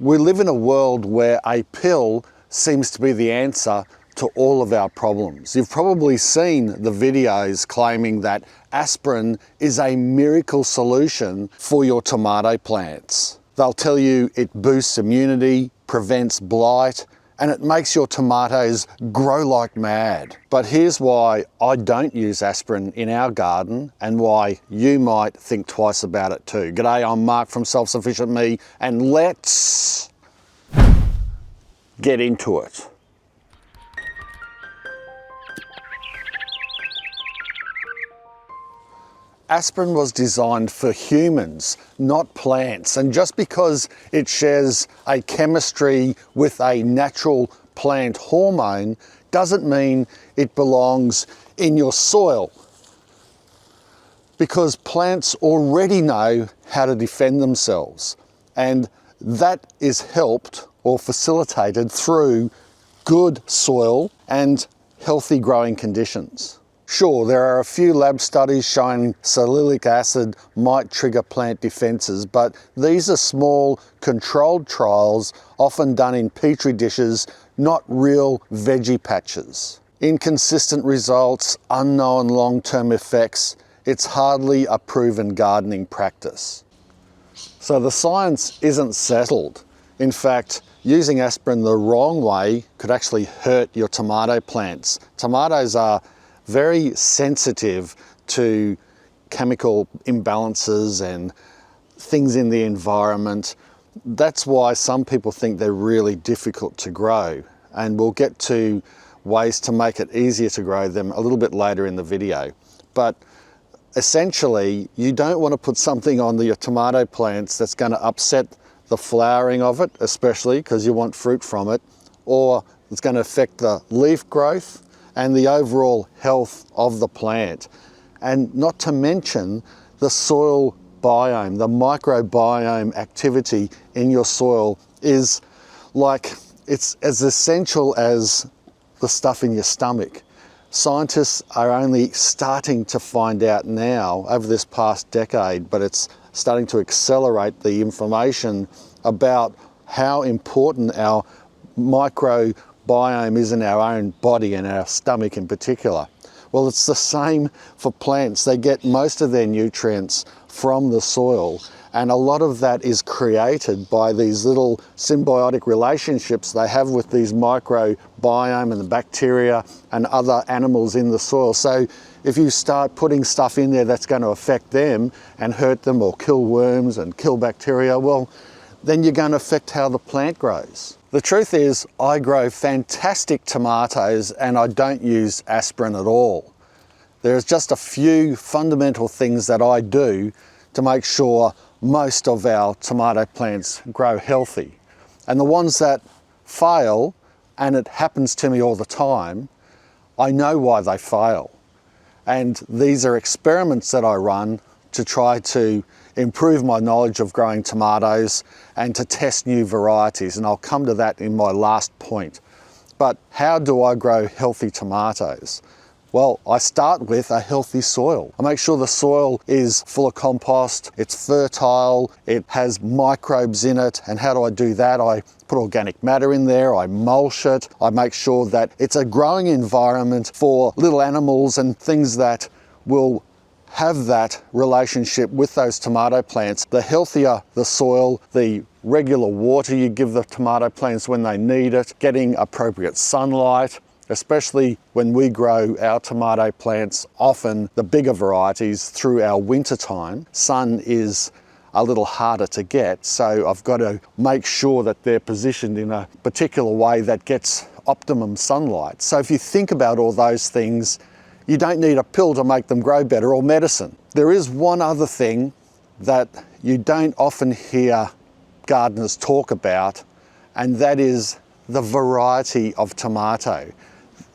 We live in a world where a pill seems to be the answer to all of our problems. You've probably seen the videos claiming that aspirin is a miracle solution for your tomato plants. They'll tell you it boosts immunity, prevents blight, and it makes your tomatoes grow like mad. But here's why I don't use aspirin in our garden and why you might think twice about it too. G'day, I'm Mark from Self-Sufficient Me, and let's get into it. Aspirin was designed for humans, not plants. And just because it shares a chemistry with a natural plant hormone doesn't mean it belongs in your soil. Because plants already know how to defend themselves. And that is helped or facilitated through good soil and healthy growing conditions. Sure, there are a few lab studies showing salilic acid might trigger plant defences, but these are small, controlled trials, often done in petri dishes, not real veggie patches. Inconsistent results, unknown long-term effects, it's hardly a proven gardening practice. So the science isn't settled. In fact, using aspirin the wrong way could actually hurt your tomato plants. Tomatoes are very sensitive to chemical imbalances and things in the environment. That's why some people think they're really difficult to grow, and we'll get to ways to make it easier to grow them a little bit later in the video. But essentially, you don't want to put something on your tomato plants that's going to upset the flowering of it, especially because you want fruit from it, or it's going to affect the leaf growth and the overall health of the plant. And not to mention the soil biome, the microbiome activity in your soil is like, it's as essential as the stuff in your stomach. Scientists are only starting to find out now over this past decade, but it's starting to accelerate the information about how important our microbiome is in our own body and our stomach in particular. Well, it's the same for plants. They get most of their nutrients from the soil, and a lot of that is created by these little symbiotic relationships they have with these microbiome and the bacteria and other animals in the soil. So if you start putting stuff in there that's going to affect them and hurt them or kill worms and kill bacteria, well, then you're going to affect how the plant grows. The truth is, I grow fantastic tomatoes and I don't use aspirin at all. There's just a few fundamental things that I do to make sure most of our tomato plants grow healthy. And the ones that fail, and it happens to me all the time, I know why they fail. And these are experiments that I run to try to improve my knowledge of growing tomatoes and to test new varieties, and I'll come to that in my last point. But how do I grow healthy tomatoes? Well, I start with a healthy soil. I make sure the soil is full of compost, it's fertile, it has microbes in it. And how do I do that? I put organic matter in there, I mulch it, I make sure that it's a growing environment for little animals and things that will have that relationship with those tomato plants. The healthier the soil, the regular water you give the tomato plants when they need it, getting appropriate sunlight, especially when we grow our tomato plants, often the bigger varieties, through our winter time. Sun is a little harder to get, so I've got to make sure that they're positioned in a particular way that gets optimum sunlight. So if you think about all those things, you don't need a pill to make them grow better or medicine. There is one other thing that you don't often hear gardeners talk about, and that is the variety of tomato.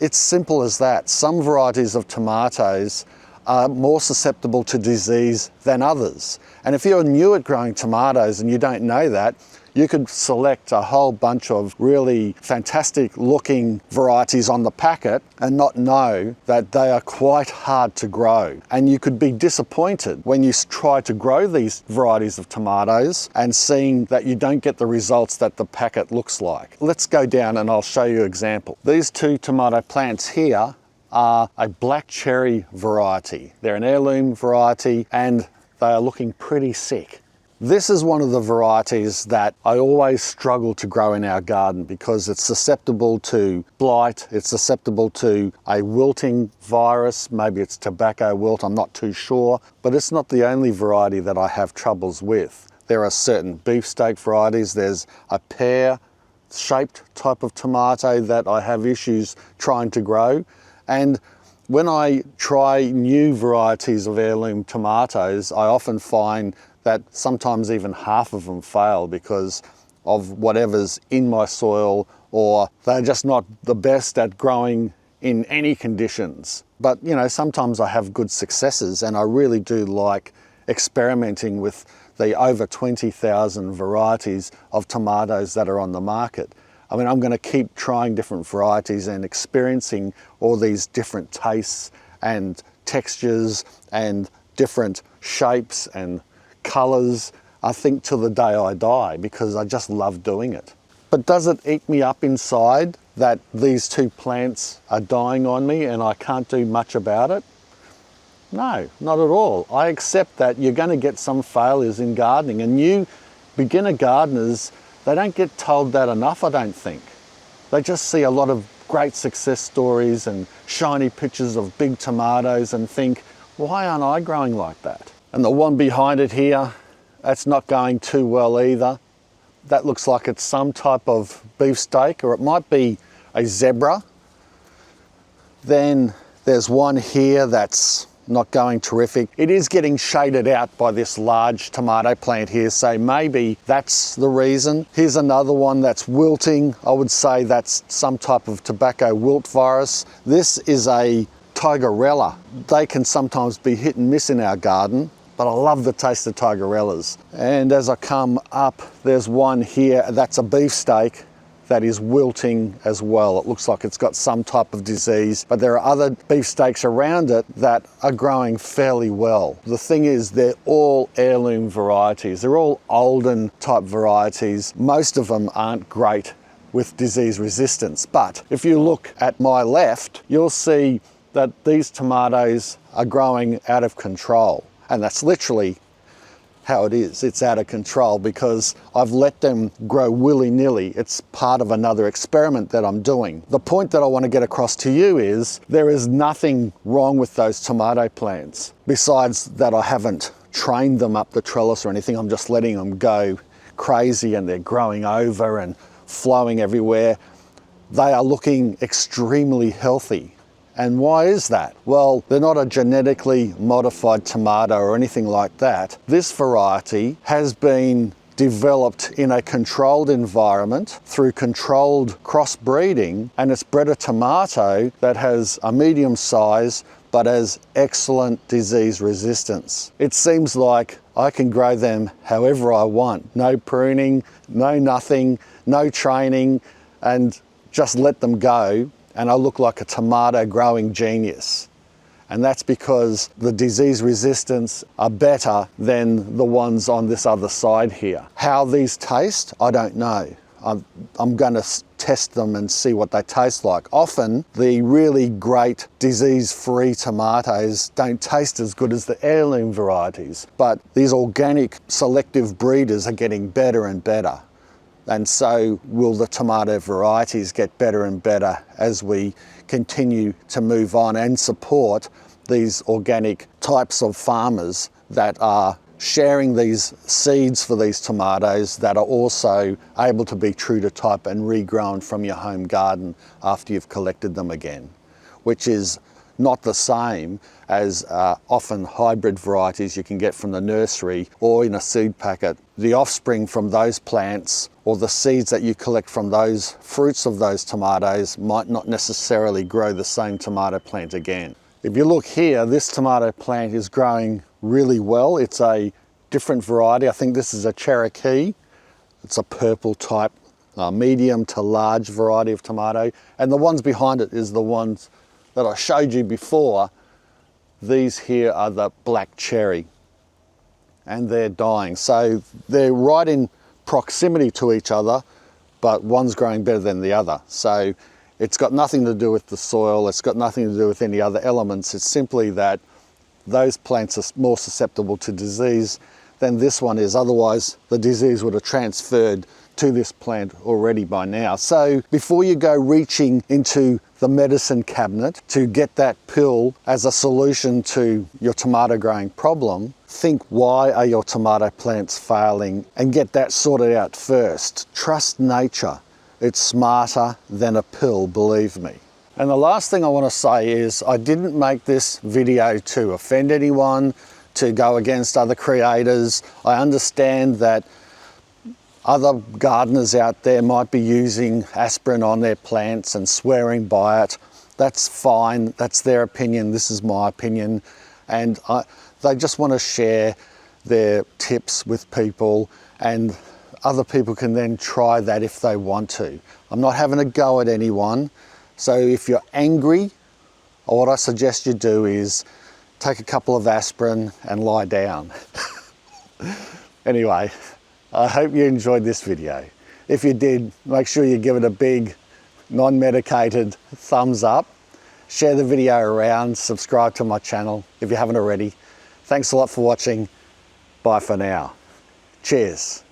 It's simple as that. Some varieties of tomatoes are more susceptible to disease than others. And if you're new at growing tomatoes and you don't know that, you could select a whole bunch of really fantastic looking varieties on the packet and not know that they are quite hard to grow. And you could be disappointed when you try to grow these varieties of tomatoes and seeing that you don't get the results that the packet looks like. Let's go down and I'll show you an example. These two tomato plants here are a black cherry variety. They're an heirloom variety and they are looking pretty sick. This is one of the varieties that I always struggle to grow in our garden because it's susceptible to blight, it's susceptible to a wilting virus, maybe it's tobacco wilt, I'm not too sure, but it's not the only variety that I have troubles with. There are certain beefsteak varieties, there's a pear-shaped type of tomato that I have issues trying to grow, and when I try new varieties of heirloom tomatoes, I often find that sometimes even half of them fail because of whatever's in my soil, or they're just not the best at growing in any conditions. But you know, sometimes I have good successes and I really do like experimenting with the over 20,000 varieties of tomatoes that are on the market. I mean, I'm going to keep trying different varieties and experiencing all these different tastes and textures and different shapes and colours, I think, till the day I die, because I just love doing it. But does it eat me up inside that these two plants are dying on me and I can't do much about it? No, not at all. I accept that you're going to get some failures in gardening, and new beginner gardeners, they don't get told that enough, I don't think. They just see a lot of great success stories and shiny pictures of big tomatoes and think, why aren't I growing like that? And the one behind it here, that's not going too well either. That looks like it's some type of beefsteak, or it might be a zebra. Then there's one here that's not going terrific. It is getting shaded out by this large tomato plant here, so maybe that's the reason. Here's another one that's wilting. I would say that's some type of tobacco wilt virus. This is a tigerella. They can sometimes be hit and miss in our garden, but I love the taste of tigerellas. And as I come up, there's one here that's a beefsteak that is wilting as well. It looks like it's got some type of disease, but there are other beefsteaks around it that are growing fairly well. The thing is, they're all heirloom varieties. They're all Olden type varieties. Most of them aren't great with disease resistance, but if you look at my left, you'll see that these tomatoes are growing out of control. And that's literally how it is. It's out of control because I've let them grow willy-nilly. It's part of another experiment that I'm doing. The point that I want to get across to you is there is nothing wrong with those tomato plants. Besides that, I haven't trained them up the trellis or anything. I'm just letting them go crazy and they're growing over and flowing everywhere. They are looking extremely healthy. And why is that? Well, they're not a genetically modified tomato or anything like that. This variety has been developed in a controlled environment through controlled crossbreeding, and it's bred a tomato that has a medium size but has excellent disease resistance. It seems like I can grow them however I want. No pruning, no nothing, no training, and just let them go. And I look like a tomato growing genius. And that's because the disease resistance are better than the ones on this other side here. How these taste, I don't know. I'm going to test them and see what they taste like. Often the really great disease-free tomatoes don't taste as good as the heirloom varieties, but these organic selective breeders are getting better and better. And so will the tomato varieties get better and better as we continue to move on and support these organic types of farmers that are sharing these seeds for these tomatoes that are also able to be true to type and regrown from your home garden after you've collected them again, which is not the same as often hybrid varieties you can get from the nursery or in a seed packet. The offspring from those plants or the seeds that you collect from those fruits of those tomatoes might not necessarily grow the same tomato plant again. If you look here, this tomato plant is growing really well. It's a different variety. I think this is a Cherokee. It's a purple type, medium to large variety of tomato. And the ones behind it is the ones that I showed you before. These here are the black cherry, and they're dying. So they're right in proximity to each other, but one's growing better than the other. So it's got nothing to do with the soil. It's got nothing to do with any other elements. It's simply that those plants are more susceptible to disease than this one is. Otherwise, the disease would have transferred to this plant already by now. So before you go reaching into the medicine cabinet to get that pill as a solution to your tomato growing problem, think, why are your tomato plants failing, and get that sorted out first. Trust nature. It's smarter than a pill, believe me. And the last thing I want to say is I didn't make this video to offend anyone, to go against other creators. I understand that other gardeners out there might be using aspirin on their plants and swearing by it. That's fine, that's their opinion, this is my opinion. And they just want to share their tips with people, and other people can then try that if they want to. I'm not having a go at anyone. So if you're angry, what I suggest you do is take a couple of aspirin and lie down. Anyway, I hope you enjoyed this video. If you did, make sure you give it a big, non-medicated thumbs up. Share the video around, subscribe to my channel if you haven't already. Thanks a lot for watching. Bye for now. Cheers.